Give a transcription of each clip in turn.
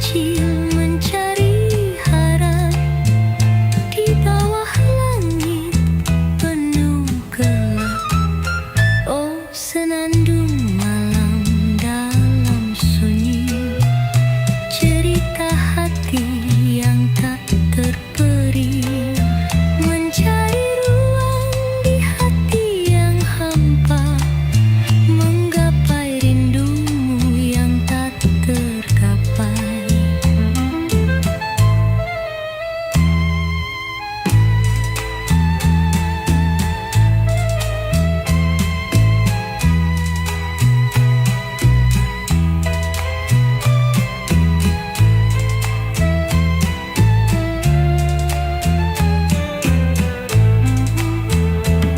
kecil mencari harap di bawah langit penuh gelap. Oh, senandung malam dalam sunyi, cerita hati yang tak terperi, mencari ruang di hati yang hampa, menggapai rindumu yang tak tergapai.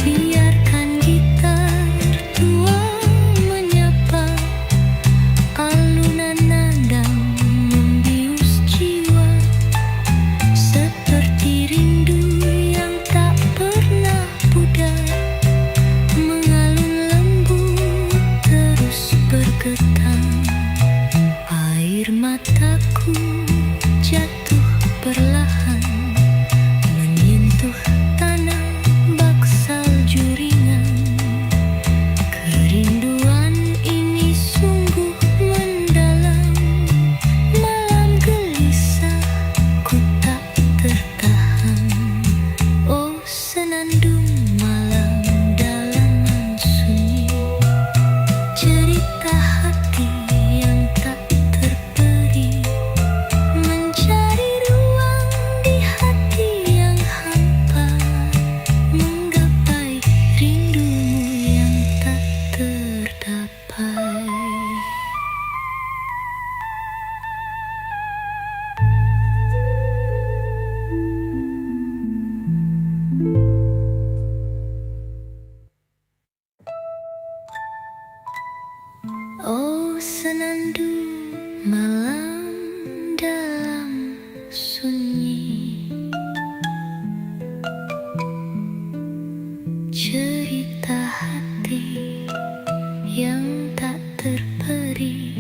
Biarkan gitar tua menyapa, alunan nada membius jiwa, seperti rindu yang tak pernah pudar, mengalun lembut terus bergetar. Air mataku jatuh perlahan, menyentuh tanah bak salju ringan. Kerinduan ini sungguh mendalam, malam gelisah ku tak tertahan. Oh, senandung malam dalaman sunyi, cerita hati yang tak terperi, mencari ruang di hati yang hampa, menggapai rindumu yang tak terdapai. Oh, senandung malam dalam sunyi, cerita hati yang tak terperi,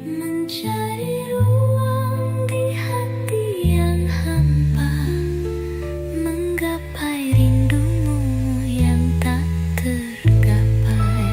mencari ruang di hati yang hampa, menggapai rindumu yang tak tergapai.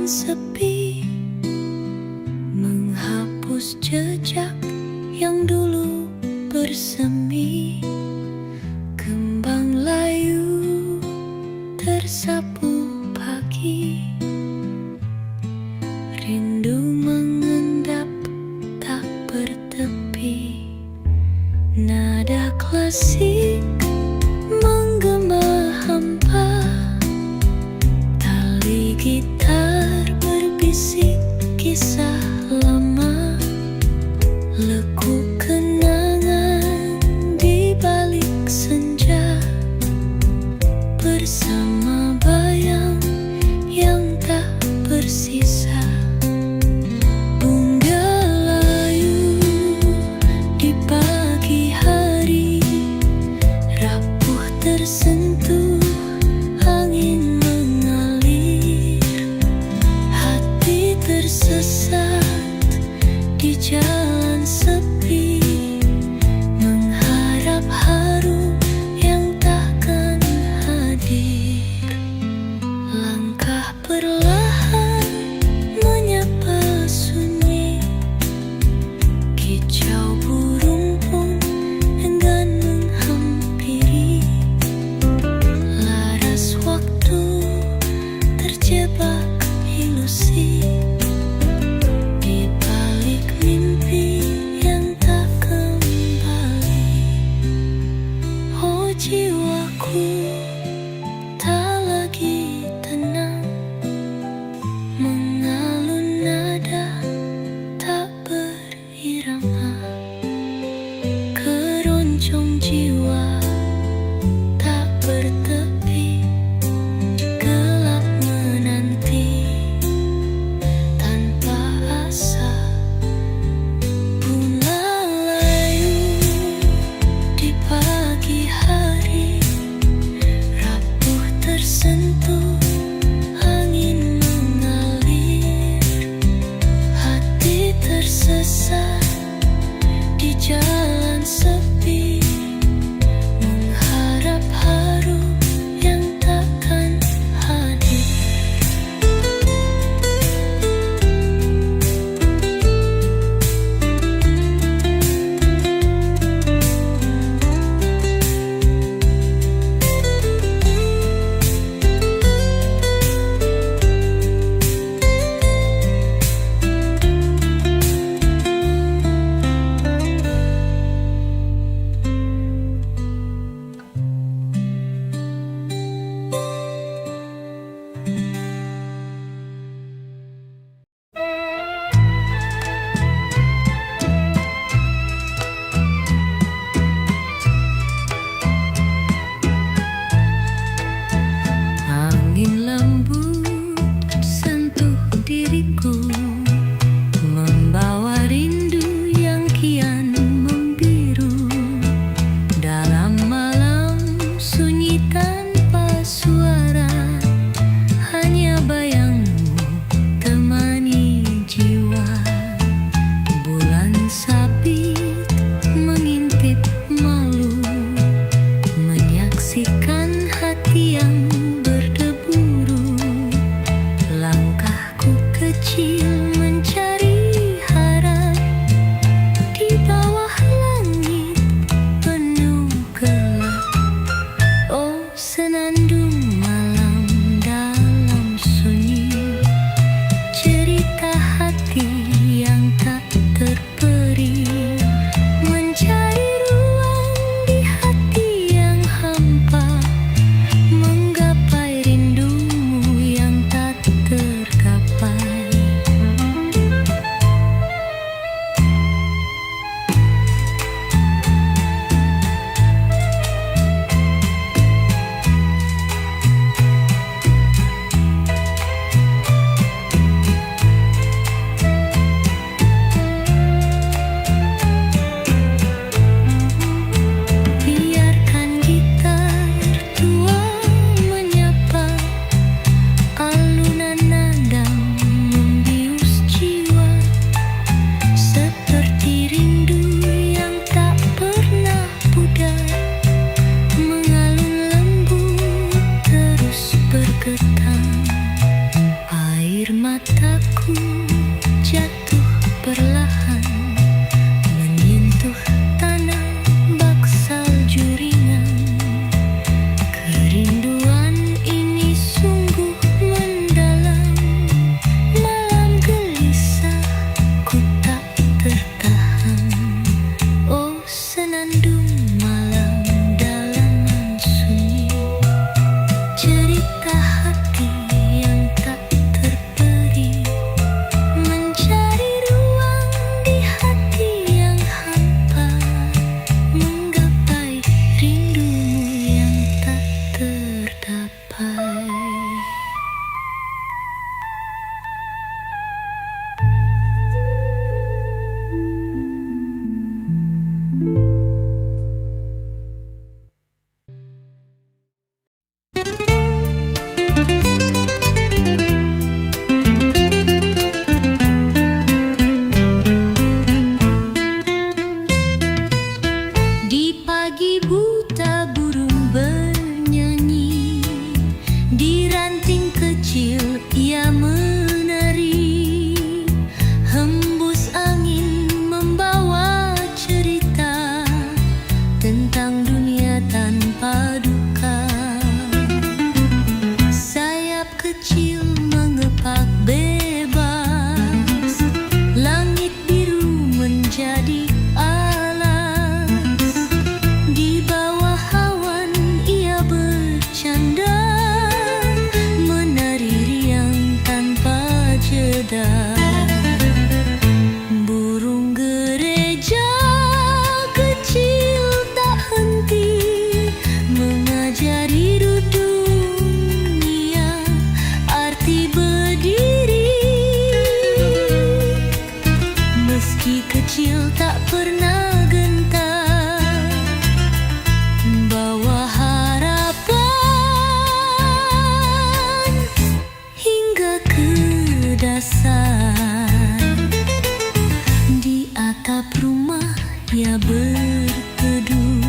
sepi, menghapus jejak yang dulu bersemi. Kembang layu tersapu pagi, rindu mengendap tak bertepi. Nada klasik menggema hampa, tali gitar berbisik kisah lama. Lekuk kenangan di balik senja, bersama bayang yang tak bersisa. Bunga layu di pagi hari, rapuh tersentuh angin mengalir. Hati tersesat di jalan sepi, mengharap harum yang takkan hadir. Langkah perlahan menyapa sunyi, kicau burung pun enggan menghampiri. Laras waktu terjebak ilusi, di balik mimpi yang tak kembali. Oh jiwaku tak lagi tenang, mengalun nada tak berirama. Keroncong jiwa tak bertepi, gelap menanti mataku jatuh perlahan menyentuh tanah bak salju ringan. Kerinduan ini sungguh mendalam. Malam gelisah ku tak tertahan. Oh senandung malam dalaman sunyi, cerita hati yang tak terperi, mencari ruang di hati yang hampa, menggapai rindumu yang tak terdapai. Di pagi buta burung bernyanyi, di ranting kecil ia menari. Hembus angin membawa cerita tentang dunia tanpa duka. Sayap kecil mengepak bebas, langit biru menjadi alas. Di bawah awan ia bercanda, menari riang tanpa jeda. Burung gereja kecil tak henti mengajari dunia arti berdiri. Meski kecil tak pernah gentar, bawa harapan hingga ke dasar. Di atap rumah ia berteduh,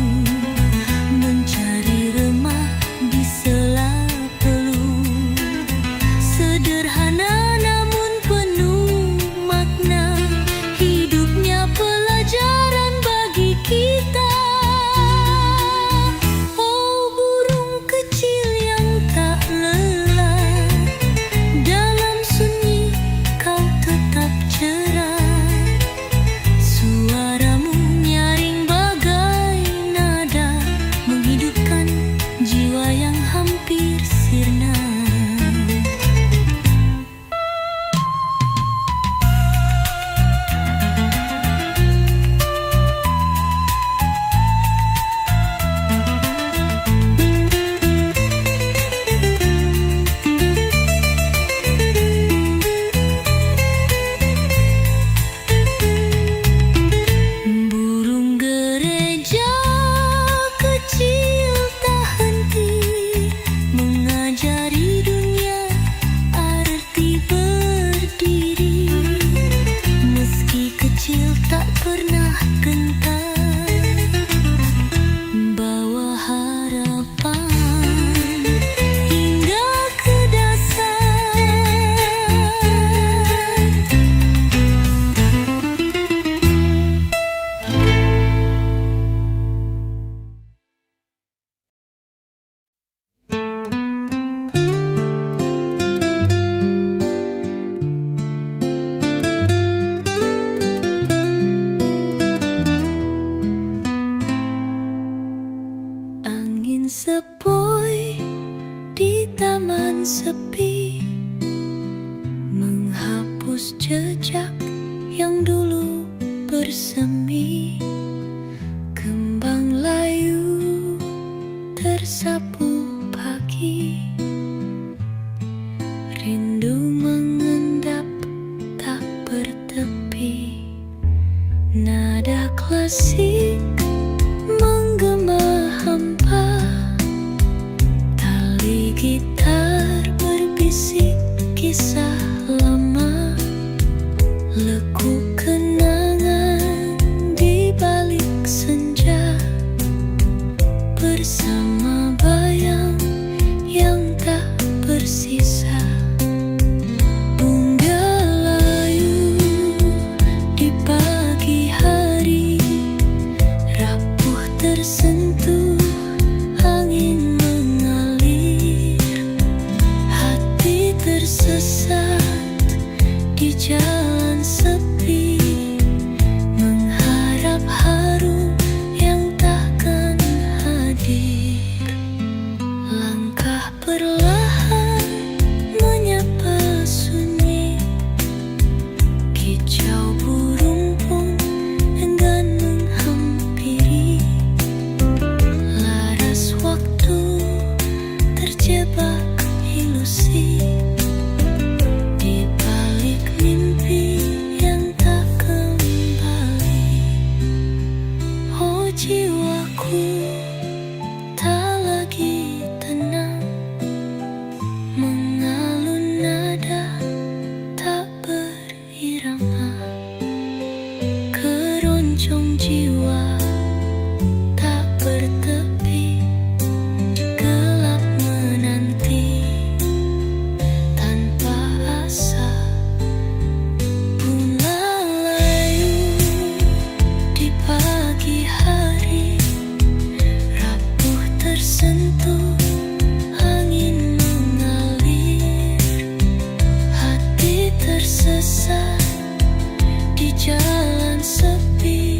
mencari remah di sela peluh. Sederhana namun penuh makna, hidupnya pelajaran bagi kita. Oh burung kecil yang tak lelah, dalam sunyi kau tetap cerah. Suaramu nyaring bagai nada, menghidupkan jiwa yang hampir sirna. Burung gereja kecil tak henti mengajari dunia arti berdiri. Meski kecil tak pernah gentar, bawa harapan hingga ke dasar. Angin sepoi di taman sepi, menghapus jejak yang dulu bersemi. Kembang layu tersapu pagi, rindu mengendap tak bertepi. Nada klasik menggema hampa, tali gitar berbisik kisah lama. Lekuk kenangan di balik senja, bersama bayang yang tak bersisa. Bunga di jalan sepi, mengharap haru yang takkan hadir. Langkah perlahan menyapa sunyi, kicau burung pun enggan menghampiri. Laras waktu terjebak ilusi, di balik mimpi yang tak kembali. Oh jiwaku tak lagi tenang, mengalun nada tak berirama. Keroncong jiwa tak bertepi, gelap menanti tanpa asa. Bunga layu di pagi hari, rapuh tersentuh angin mengalir. Hati tersesat di jalan sepi,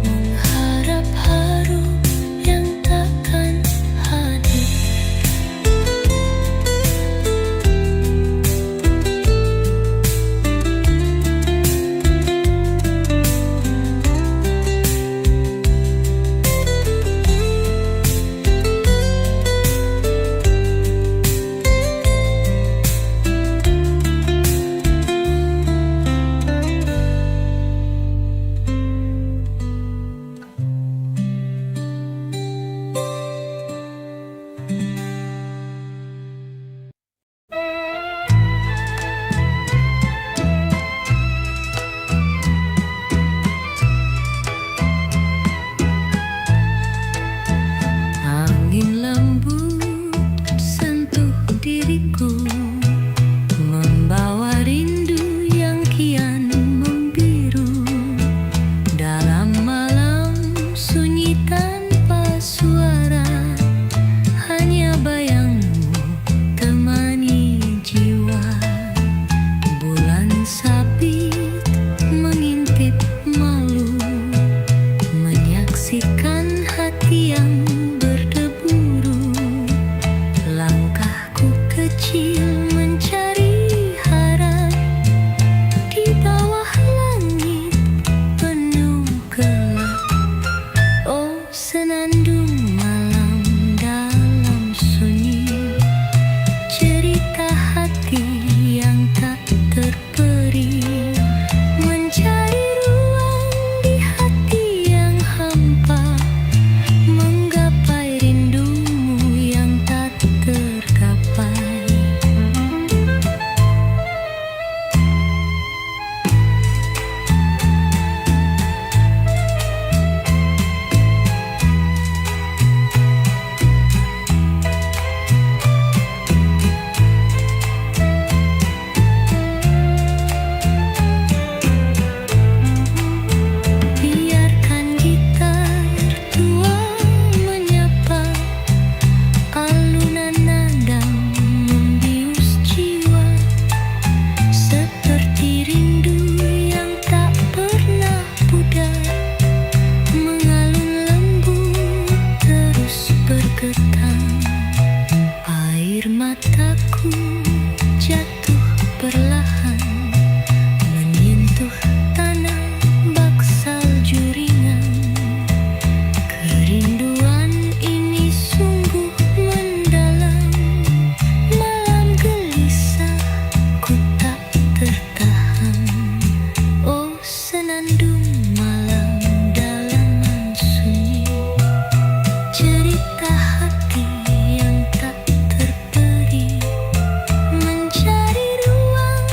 mengharap haru yang takkan hadir. Angin lembut sentuh diriku, membawa rindu yang kian membiru. Dalam malam sunyi tanpa suara, hanya bayangmu temani jiwa. Bulan sabit mengintip malu, menyaksikan hati yang berdeburu. Langkahku kecil mencari harap di bawah langit penuh gelap. Oh senandung malam dalam sunyi, cerita hati yang tak terperi, mencari ruang di hati yang hampa, menggapai rindumu yang tak tergapai. Biarkan gitar tua menyapa, alunan nada membius jiwa, seperti rindu yang tak pernah pudar, mengalun lembut terus bergetar. Air mataku jatuh perlahan, menyentuh tanah bak salju ringan. Kerinduan ini sungguh mendalam, malam gelisah ku tak tertahan. Oh senandung malam dalaman sunyi, cerita hati yang tak terperi, mencari ruang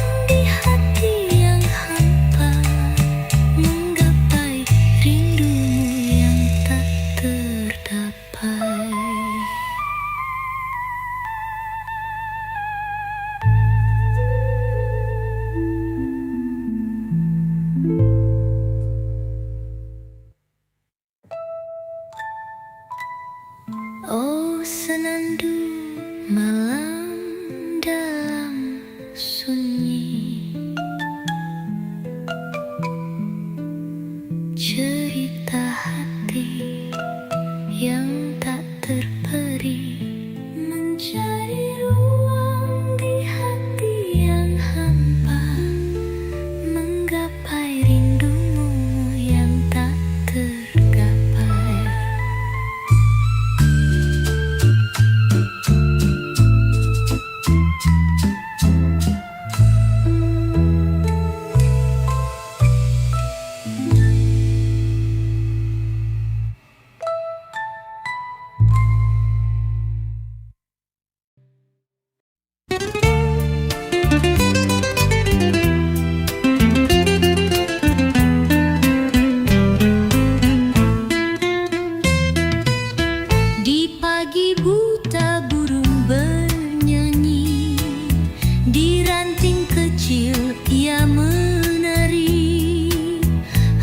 kecil ia menari,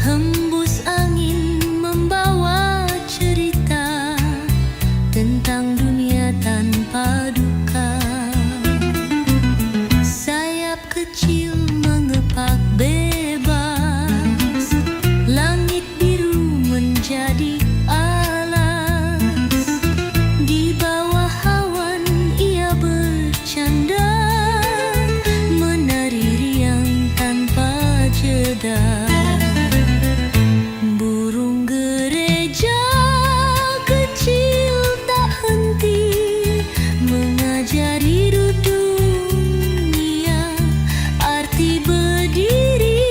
hembus angin membawa cerita tentang dunia tanpa duka. Sayap kecil mengepak bebas, langit biru menjadi alas. Di bawah awan ia bercanda, menari riang tanpa jeda. Burung gereja kecil tak henti mengajari dunia arti berdiri.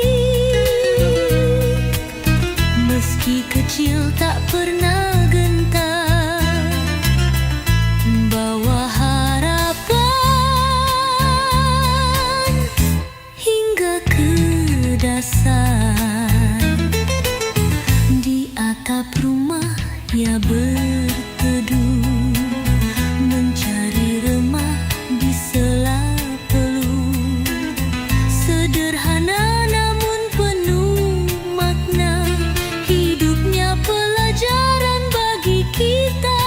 Meski kecil tak pernah gentar, bawa harapan hingga ke dasar. Di atap rumah ia berteduh, mencari remah di sela peluh. Sederhana namun penuh makna, hidupnya pelajaran bagi kita.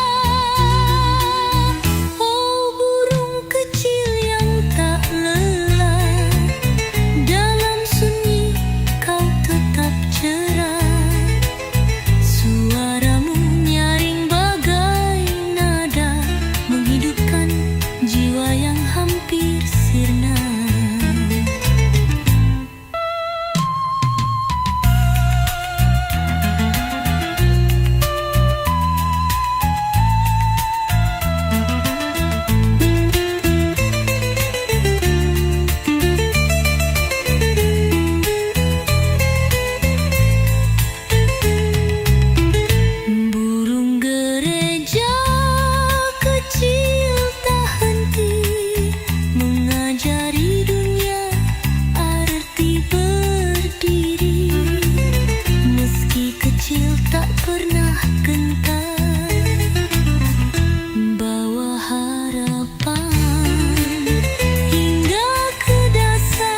Oh burung kecil yang tak lelah, dalam sunyi kau tetap cerah. Suaramu nyaring bagai nada, menghidupkan jiwa yang hampir sirna. Burung gereja kecil tak henti mengajari dunia arti berdiri. Meski kecil tak pernah gentar, bawa harapan hingga ke dasar.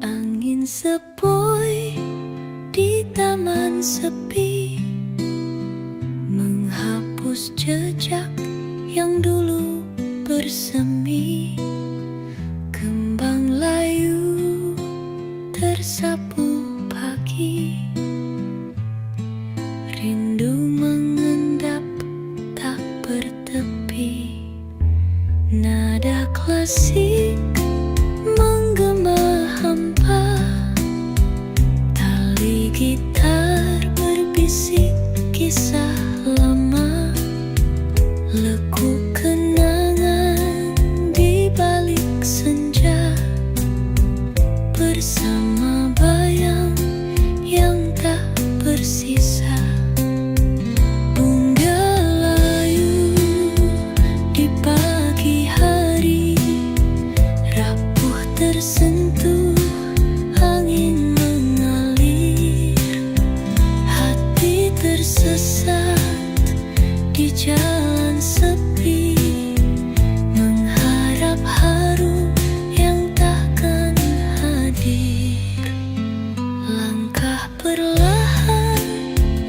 Angin sepoi di taman sepi, menghapus jejak yang dulu bersemi. Kembang layu tersapu pagi, rindu mengendap tak bertepi. Nada klasik menggema hampa, tali gitar berbisik kisah lama. Lekuk kenangan di balik senja, bersama bayang yang tak bersisa. Bunga layu di pagi hari, rapuh tersentuh angin mengalir. Hati tersesat di jalan sepi, mengharap haru yang takkan hadir. Langkah perlahan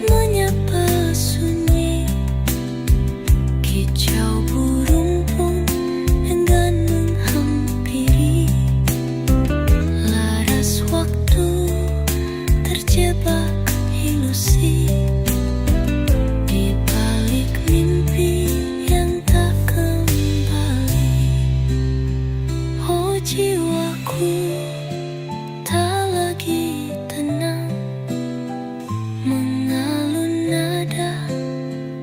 menyapa sunyi, kicau burung pun enggan menghampiri. Laras waktu terjebak ilusi, di balik mimpi yang tak kembali. Oh jiwaku tak lagi tenang, mengalun nada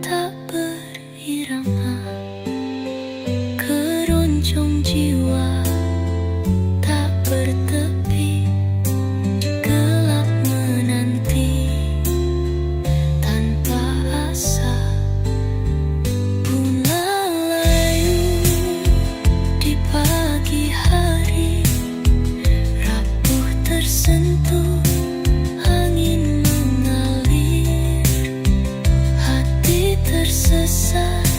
tak berirama. Keroncong jiwa tak bertepi, gelap menanti tanpa asa. tersesat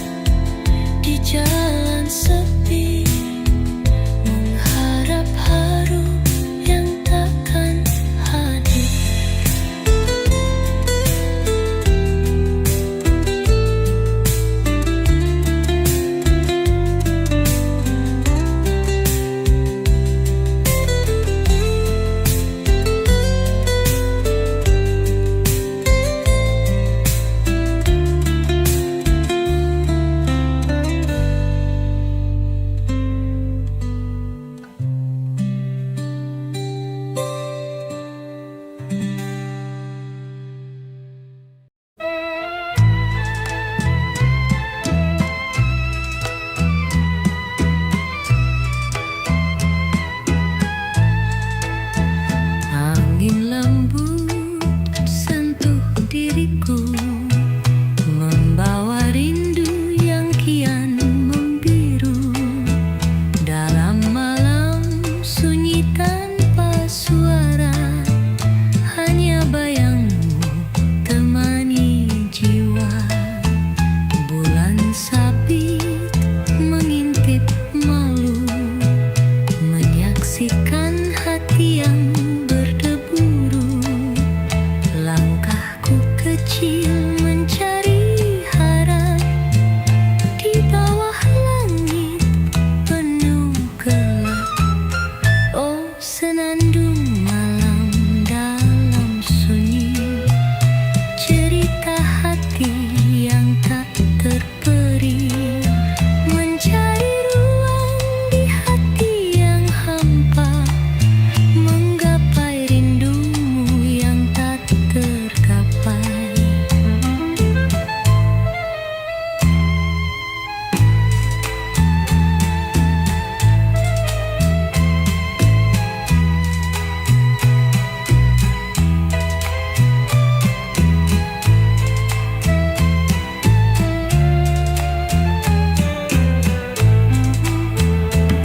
di jalan sepi, mengharap harum yang takkan hadir. Angin lembut sentuh diriku, membawa rindu yang kian membiru. Dalam malam sunyi tanpa suara, hanya bayangmu temani jiwa. Bulan sabit mengintip malu, menyaksikan hati yang berdeburu. Langkahku kecil mencari harap di bawah langit penuh gelap. Oh, senandung malam dalam sunyi, cerita hati yang tak terperi, mencari ruang di hati yang hampa, menggapai rindumu yang tak tergapai.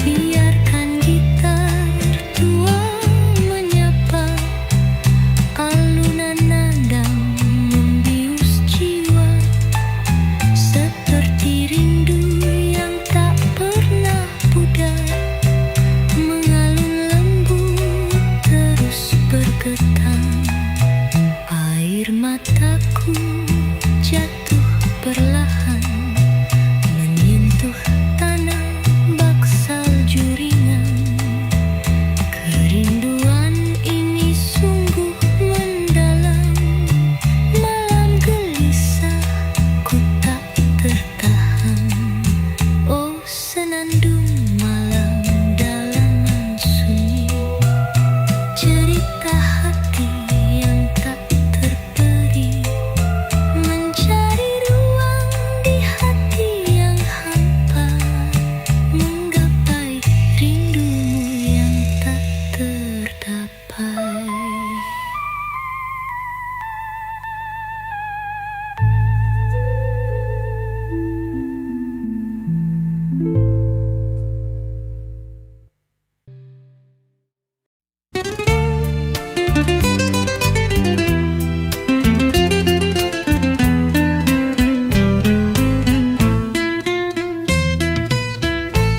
Biarkan gitar tua menyapa, alunan nada membius jiwa, seperti rindu yang tak pernah pudar, mengalun lembut terus bergetar. Air mataku jatuh perlahan, menyentuh tanah bak salju ringan. Kerinduan ini sungguh mendalam, malam gelisah ku tak tertahan. Oh, senandung malam dalam sunyi, cerita hati yang tak terperi, mencari ruang di hati yang hampa, menggapai rindumu yang tak terdapai.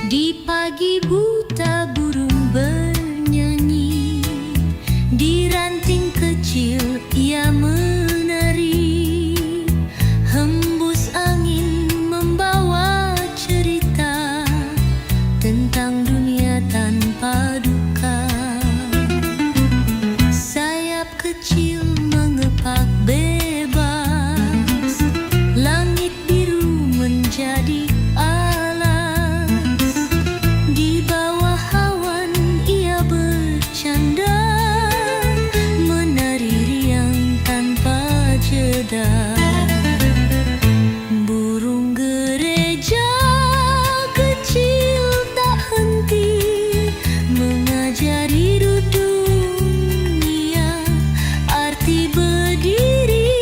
Di pagi buta burung bernyanyi, di ranting kecil ia menari. Hembus angin membawa cerita tentang dunia tanpa duka. Sayap kecil mengepak bebas, langit biru menjadi alas. Di bawah awan ia bercanda, menari riang tanpa jeda. Burung gereja kecil tak henti mengajari dunia arti berdiri.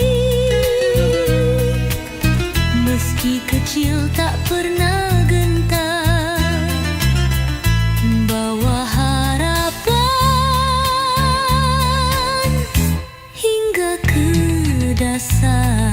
Meski kecil tak pernah gentar, bawa harapan hingga ke dasar.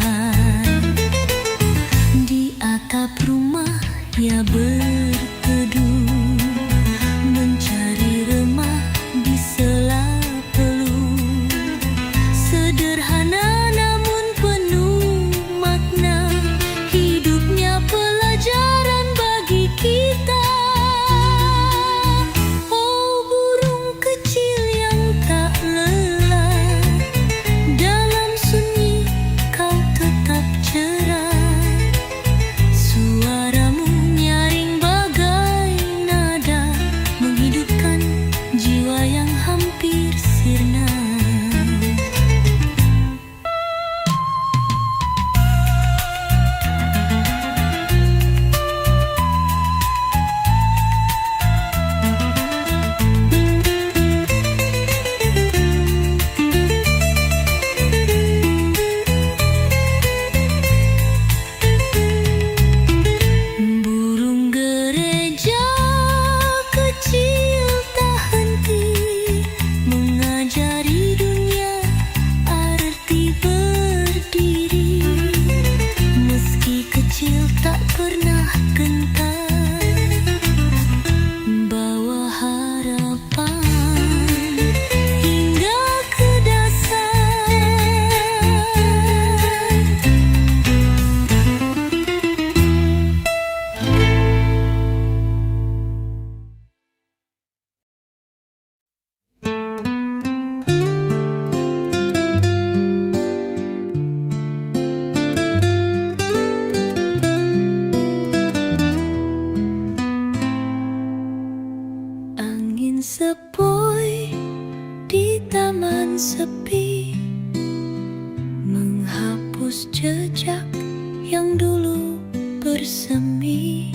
yang dulu bersemi.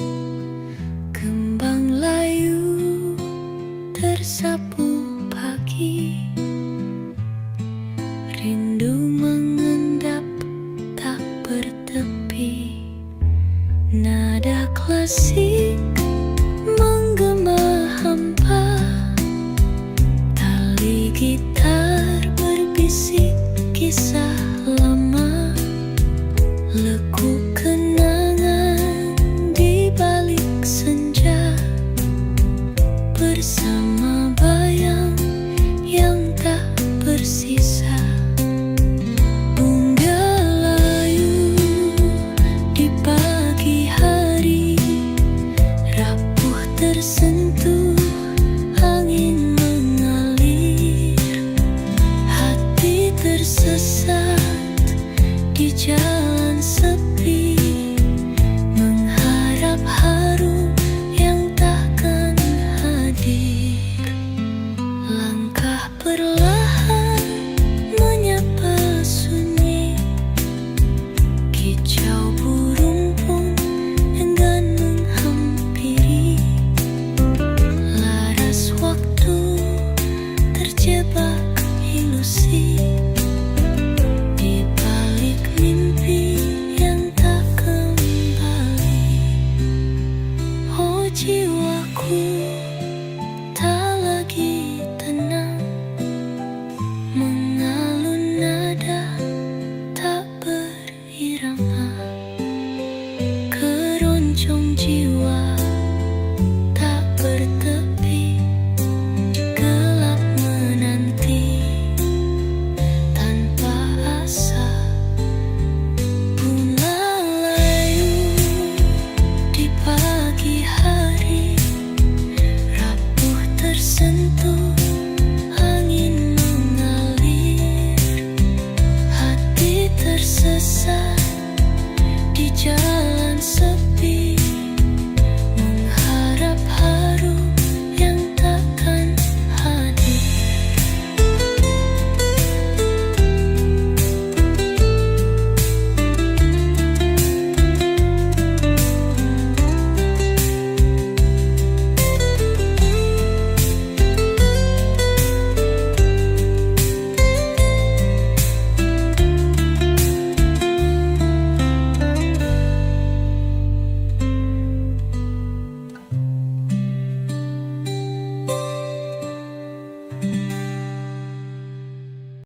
Kembang layu tersapu pagi, rindu mengendap tak bertepi. Nada klasik menggema hampa, tali gitar berbisik kisah lama. Lekuk kenangan di balik senja, bersama bayang yang tak bersisa. Bunga layu di pagi hari, rapuh tersentuh angin mengalir. Hati tersesat di jalan sepi, mengharap harum yang takkan hadir. Langkah perlahan menyapa sunyi, kicau burung pun enggan menghampiri. Laras waktu terjebak ilusi, di balik mimpi yang tak kembali. Oh jiwaku tak lagi tenang, mengalun nada tak berirama. Keroncong jiwa